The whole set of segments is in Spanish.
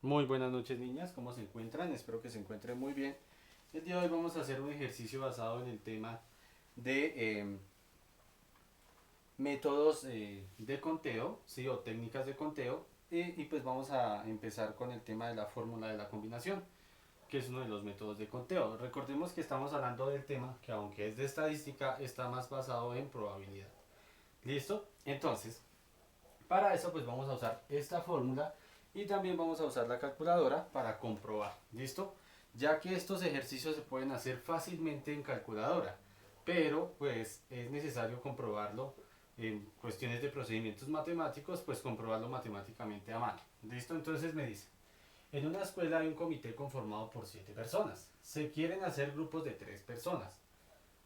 Muy buenas noches niñas, ¿cómo se encuentran? Espero que se encuentren muy bien. El día de hoy vamos a hacer un ejercicio basado en el tema de métodos de conteo, ¿sí? O técnicas de conteo. Y pues vamos a empezar con el tema de la fórmula de la combinación, que es uno de los métodos de conteo. Recordemos que estamos hablando del tema que aunque es de estadística, está más basado en probabilidad. ¿Listo? Entonces, para eso pues vamos a usar esta fórmula y también vamos a usar la calculadora para comprobar. ¿Listo? Ya que estos ejercicios se pueden hacer fácilmente en calculadora, pero pues es necesario comprobarlo en cuestiones de procedimientos matemáticos, pues comprobarlo matemáticamente a mano. ¿Listo? Entonces me dice, en una escuela hay un comité conformado por 7 personas. Se quieren hacer grupos de 3 personas.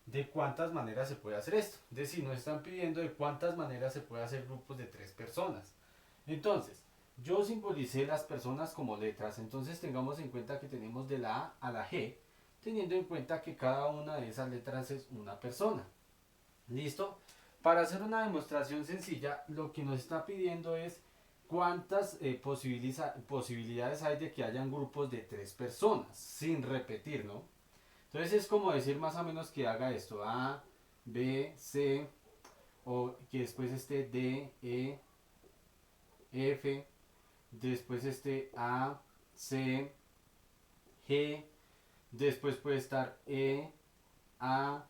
¿De cuántas maneras se puede hacer esto? Es decir, nos están pidiendo de cuántas maneras se puede hacer grupos de 3 personas. Entonces, yo simbolicé las personas como letras, entonces tengamos en cuenta que tenemos de la A a la G, teniendo en cuenta que cada una de esas letras es una persona. ¿Listo? Para hacer una demostración sencilla, lo que nos está pidiendo es cuántas posibilidades hay de que hayan grupos de 3 personas, sin repetir, ¿no? Entonces es como decir más o menos que haga esto, A, B, C, o que después esté D, E, F, después esté A, C, G, después puede estar E, A,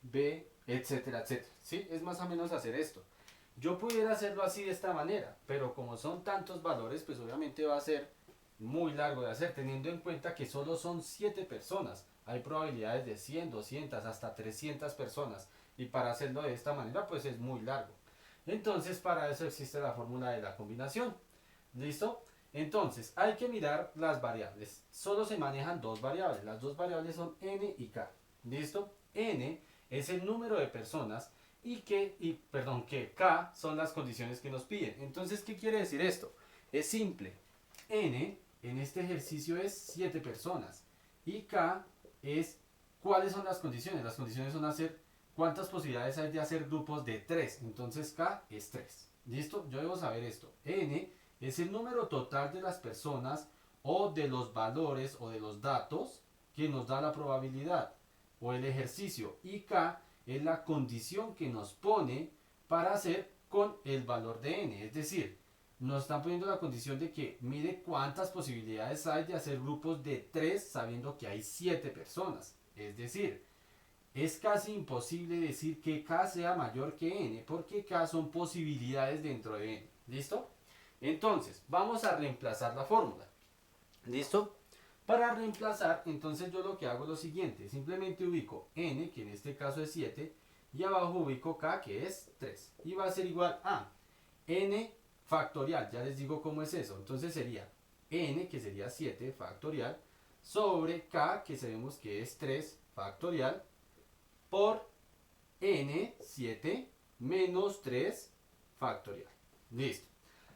B, etcétera, etcétera. ¿Sí? Es más o menos hacer esto. Yo pudiera hacerlo así de esta manera, pero como son tantos valores, pues obviamente va a ser muy largo de hacer, teniendo en cuenta que solo son 7 personas. Hay probabilidades de 100, 200, hasta 300 personas. Y para hacerlo de esta manera, pues es muy largo. Entonces, para eso existe la fórmula de la combinación. ¿Listo? Entonces, hay que mirar las variables. Solo se manejan dos variables. Las dos variables son n y k. ¿Listo? N es el número de personas que k son las condiciones que nos piden. Entonces, ¿qué quiere decir esto? Es simple. N en este ejercicio es 7 personas. Y k es cuáles son las condiciones. Las condiciones son hacer cuántas posibilidades hay de hacer grupos de 3. Entonces k es 3. ¿Listo? Yo debo saber esto. N es el número total de las personas o de los valores o de los datos que nos da la probabilidad o el ejercicio. Y k es la condición que nos pone para hacer con el valor de n. Es decir, nos están poniendo la condición de que mire cuántas posibilidades hay de hacer grupos de 3 sabiendo que hay 7 personas. Es decir, es casi imposible decir que k sea mayor que n porque k son posibilidades dentro de n. ¿Listo? Entonces, vamos a reemplazar la fórmula. ¿Listo? Para reemplazar, entonces yo lo que hago es lo siguiente. Simplemente ubico n, que en este caso es 7, y abajo ubico k, que es 3. Y va a ser igual a n factorial. Ya les digo cómo es eso. Entonces sería n, que sería 7 factorial, sobre k, que sabemos que es 3 factorial, por n, 7, menos 3 factorial. Listo.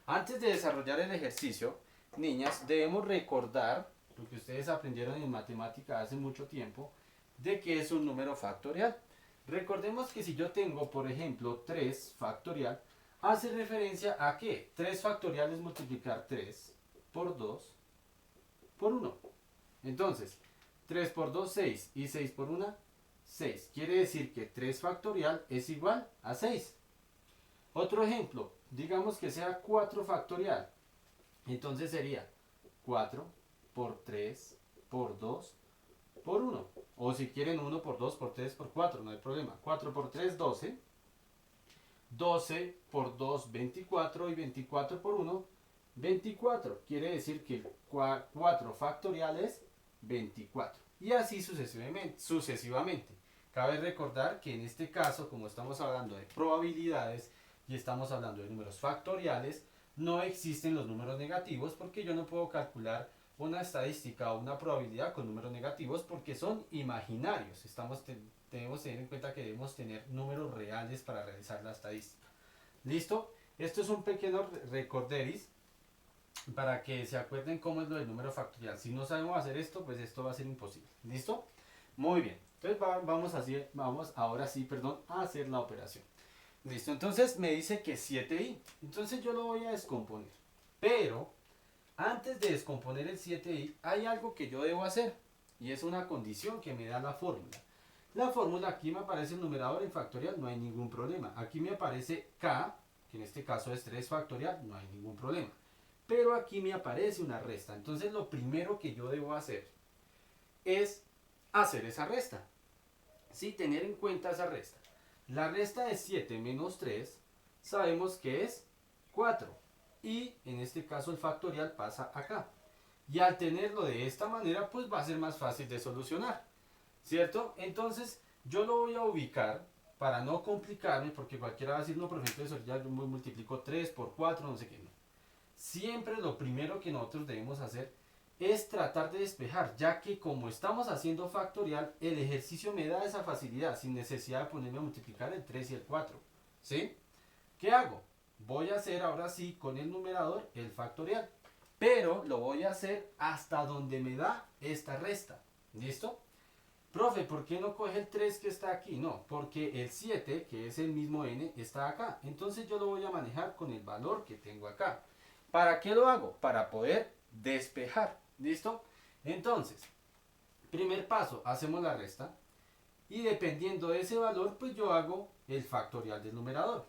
Antes de desarrollar el ejercicio, niñas, debemos recordar lo que ustedes aprendieron en matemática hace mucho tiempo, de que es un número factorial. Recordemos que si yo tengo, por ejemplo, 3 factorial, hace referencia a que 3 factorial es multiplicar 3 por 2 por 1. Entonces, 3 por 2, 6, y 6 por 1, 6. Quiere decir que 3 factorial es igual a 6. Otro ejemplo, digamos que sea 4 factorial. Entonces sería 4 por 3 por 2 por 1. O si quieren 1 por 2 por 3 por 4, no hay problema. 4 por 3, 12. 12 por 2, 24. Y 24 por 1, 24. Quiere decir que 4 factorial es 24. Y así sucesivamente. Cabe recordar que en este caso, como estamos hablando de probabilidades y estamos hablando de números factoriales, no existen los números negativos porque yo no puedo calcular una estadística o una probabilidad con números negativos porque son imaginarios. Debemos tener en cuenta que debemos tener números reales para realizar la estadística. ¿Listo? Esto es un pequeño recorderis para que se acuerden cómo es lo del número factorial. Si no sabemos hacer esto, pues esto va a ser imposible. ¿Listo? Muy bien. Entonces vamos ahora sí, perdón, a hacer la operación. Listo, entonces me dice que 7i. Entonces yo lo voy a descomponer. Pero Antes de descomponer el 7i, hay algo que yo debo hacer. Y es una condición que me da la fórmula. La fórmula, aquí me aparece el numerador en factorial, no hay ningún problema. Aquí me aparece k, que en este caso es 3 factorial, no hay ningún problema. Pero aquí me aparece una resta. Entonces lo primero que yo debo hacer es hacer esa resta. Sí, tener en cuenta esa resta. La resta de 7 menos 3 sabemos que es 4. Y en este caso el factorial pasa acá. Y al tenerlo de esta manera, pues va a ser más fácil de solucionar. ¿Cierto? Entonces yo lo voy a ubicar para no complicarme, porque cualquiera va a decir, no, por ejemplo, eso ya yo multiplico 3 por 4, no sé qué. No. Siempre lo primero que nosotros debemos hacer es tratar de despejar, ya que como estamos haciendo factorial, el ejercicio me da esa facilidad, sin necesidad de ponerme a multiplicar el 3 y el 4. ¿Sí? ¿Qué hago? Voy a hacer ahora sí con el numerador el factorial, pero lo voy a hacer hasta donde me da esta resta. ¿Listo? Profe, ¿por qué no coge el 3 que está aquí? No, porque el 7, que es el mismo n, está acá. Entonces yo lo voy a manejar con el valor que tengo acá. ¿Para qué lo hago? Para poder despejar. ¿Listo? Entonces, primer paso, hacemos la resta. Y dependiendo de ese valor, pues yo hago el factorial del numerador.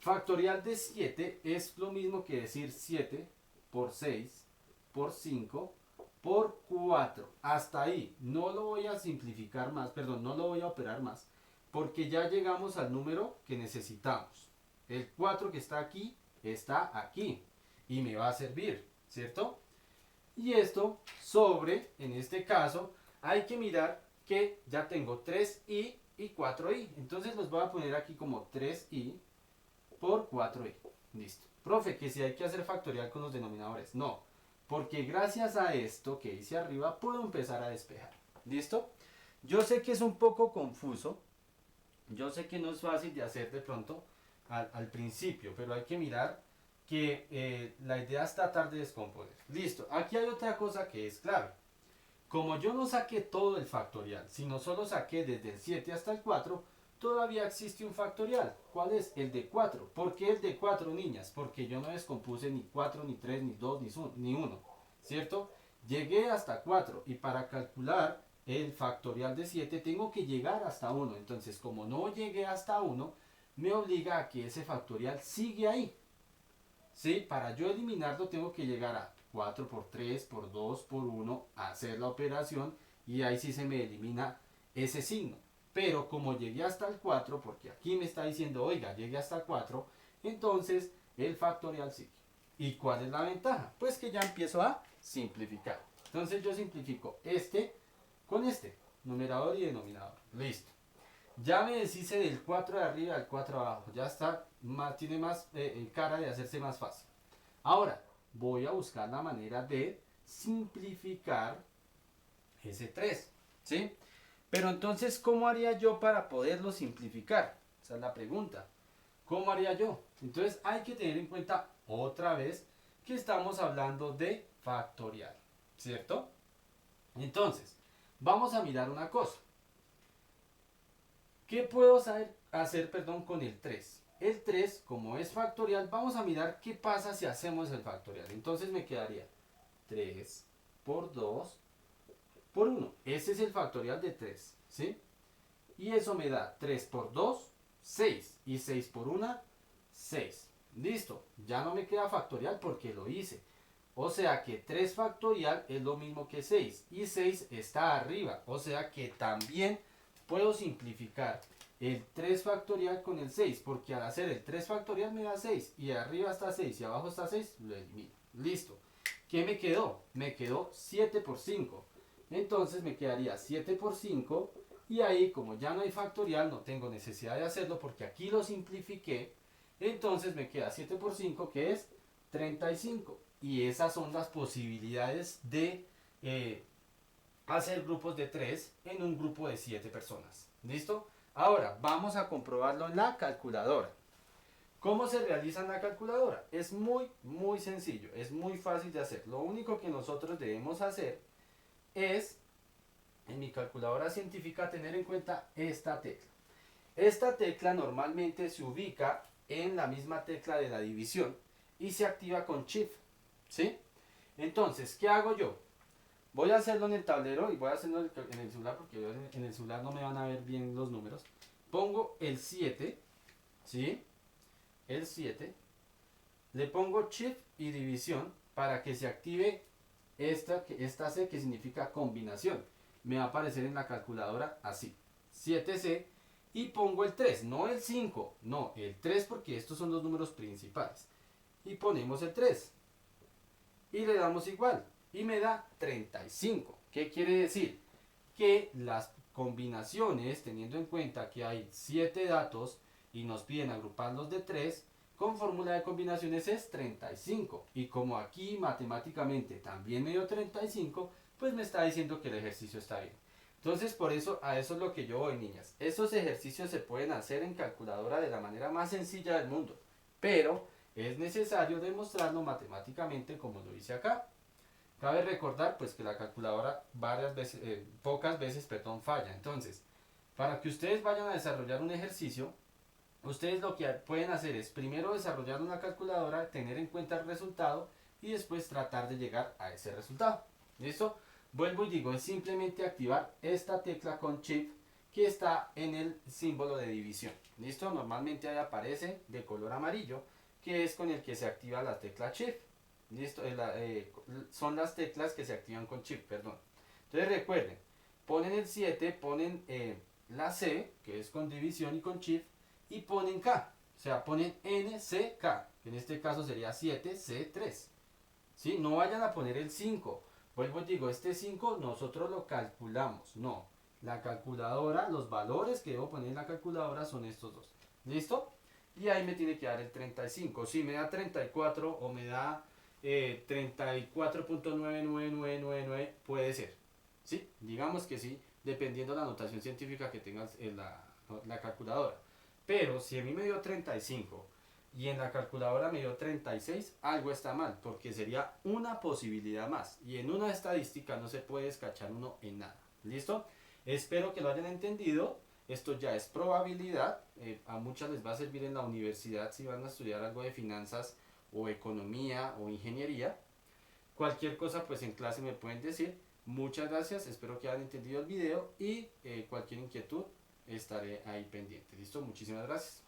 Factorial de 7 es lo mismo que decir 7 por 6 por 5 por 4. Hasta ahí. No lo voy a simplificar más, perdón, no lo voy a operar más. Porque ya llegamos al número que necesitamos. El 4 que está aquí. Y me va a servir, ¿cierto? Y esto sobre, en este caso, hay que mirar que ya tengo 3i y 4i. Entonces los voy a poner aquí como 3i por 4i. Listo. Profe, que si hay que hacer factorial con los denominadores. No, porque gracias a esto que hice arriba puedo empezar a despejar. ¿Listo? Yo sé que es un poco confuso. Yo sé que no es fácil de hacer de pronto al principio, pero hay que mirar que la idea es tratar de descomponer. Listo. Aquí hay otra cosa que es clave. Como yo no saqué todo el factorial, sino solo saqué desde el 7 hasta el 4, todavía existe un factorial. ¿Cuál es? El de 4. ¿Por qué el de 4, niñas? Porque yo no descompuse ni 4, ni 3, ni 2, ni 1. ¿Cierto? Llegué hasta 4 y para calcular el factorial de 7 tengo que llegar hasta 1. Entonces, como no llegué hasta 1, me obliga a que ese factorial sigue ahí. ¿Sí? Para yo eliminarlo tengo que llegar a 4 por 3, por 2, por 1, hacer la operación y ahí sí se me elimina ese signo. Pero como llegué hasta el 4, porque aquí me está diciendo, oiga, llegué hasta el 4, entonces el factorial sigue. ¿Y cuál es la ventaja? Pues que ya empiezo a simplificar. Entonces yo simplifico este con este, numerador y denominador. Listo. Ya me deshice del 4 de arriba al 4 de abajo. Ya está, tiene más cara de hacerse más fácil. Ahora, voy a buscar la manera de simplificar ese 3. ¿Sí? Pero entonces, ¿cómo haría yo para poderlo simplificar? Esa es la pregunta. ¿Cómo haría yo? Entonces hay que tener en cuenta otra vez que estamos hablando de factorial. ¿Cierto? Entonces, vamos a mirar una cosa. ¿Qué puedo hacer con el 3? El 3, como es factorial, vamos a mirar qué pasa si hacemos el factorial. Entonces me quedaría 3 por 2 por 1. Ese es el factorial de 3, ¿sí? Y eso me da 3 por 2, 6. Y 6 por 1, 6. Listo, ya no me queda factorial porque lo hice. O sea que 3 factorial es lo mismo que 6. Y 6 está arriba. O sea que también puedo simplificar el 3 factorial con el 6, porque al hacer el 3 factorial me da 6, y arriba está 6 y abajo está 6, lo elimino. Listo. ¿Qué me quedó? Me quedó 7 por 5. Entonces me quedaría 7 por 5, y ahí como ya no hay factorial, no tengo necesidad de hacerlo porque aquí lo simplifiqué. Entonces me queda 7 por 5, que es 35. Y esas son las posibilidades de hacer grupos de 3 en un grupo de 7 personas. ¿Listo? Ahora, vamos a comprobarlo en la calculadora. ¿Cómo se realiza en la calculadora? Es muy sencillo, es muy fácil de hacer. Lo único que nosotros debemos hacer es, en mi calculadora científica, tener en cuenta esta tecla. Esta tecla normalmente se ubica en la misma tecla de la división y se activa con Shift, ¿sí? Entonces, ¿qué hago yo? Voy a hacerlo en el tablero y voy a hacerlo en el celular porque en el celular no me van a ver bien los números. Pongo el 7, ¿sí? El 7. Le pongo shift y división para que se active esta C que significa combinación. Me va a aparecer en la calculadora así. 7C y pongo el 3, no el 5, no, el 3 porque estos son los números principales. Y ponemos el 3 y le damos igual y me da 35. ¿Qué quiere decir? Que las combinaciones, teniendo en cuenta que hay 7 datos y nos piden agruparlos de 3, con fórmula de combinaciones es 35. Y como aquí matemáticamente también me dio 35, pues me está diciendo que el ejercicio está bien. Entonces, por eso, a eso es lo que yo voy, niñas. Estos ejercicios se pueden hacer en calculadora de la manera más sencilla del mundo, pero es necesario demostrarlo matemáticamente como lo hice acá. Cabe recordar pues que la calculadora pocas veces, perdón, falla. Entonces, para que ustedes vayan a desarrollar un ejercicio, ustedes lo que pueden hacer es primero desarrollar una calculadora, tener en cuenta el resultado y después tratar de llegar a ese resultado. ¿Listo? Vuelvo y digo, es simplemente activar esta tecla con Shift que está en el símbolo de división. ¿Listo? Normalmente ahí aparece de color amarillo, que es con el que se activa la tecla Shift. ¿Listo? Son las teclas que se activan con Shift, perdón. Entonces recuerden, ponen el 7, ponen la C, que es con división y con Shift, y ponen K, o sea, ponen NCK, que en este caso sería 7C3. ¿Sí? No vayan a poner el 5. Vuelvo y digo, este 5 nosotros lo calculamos, no. La calculadora, los valores que debo poner en la calculadora son estos dos. ¿Listo? Y ahí me tiene que dar el 35. Si me da 34 o me da 34.99999, puede ser. ¿Sí? Digamos que sí, dependiendo de la notación científica que tengas en la calculadora. Pero si a mí me dio 35 y en la calculadora me dio 36, algo está mal, porque sería una posibilidad más. Y en una estadística no se puede escachar uno en nada. ¿Listo? Espero que lo hayan entendido. Esto ya es probabilidad. A muchas les va a servir en la universidad si van a estudiar algo de finanzas o economía o ingeniería. Cualquier cosa pues en clase me pueden decir. Muchas gracias, espero que hayan entendido el video y cualquier inquietud estaré ahí pendiente. ¿Listo? Muchísimas gracias.